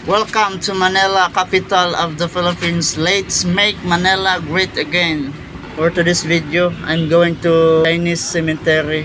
Welcome to Manila, capital of the Philippines. Let's make Manila great again. For today's video, I'm going to Chinese cemetery.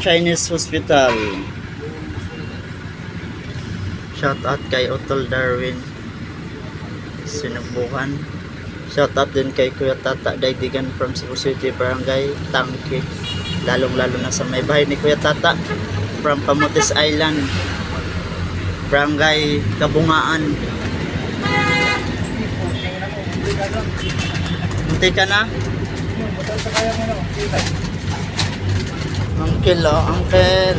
Chinese hospital. Shout out kay Utol Darwin Sinubukan. Shout out din kay Kuya Tata Daidigan from Cebu City, Barangay Tangke. Lalong-lalo na sa may bahay ni Kuya Tata from Camotes Island, Barangay Kabungaan. Munti ka na? Uncle, oh, uncle.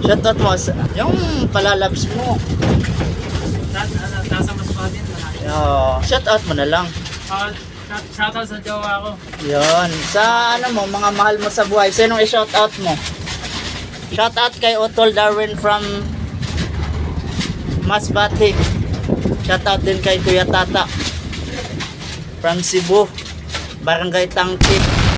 Shoutout mo yung palalabs mo. Nasa Masbate din. Shoutout mo na lang. Shoutout sa jowa ko. Yon. Sa ano mo, mga mahal mo sa buhay. Sinong i-shoutout mo? Shoutout kay Utol Darwin from Masbate. Shoutout din kay Kuya Tata from Cebu, Barangay Tangkit.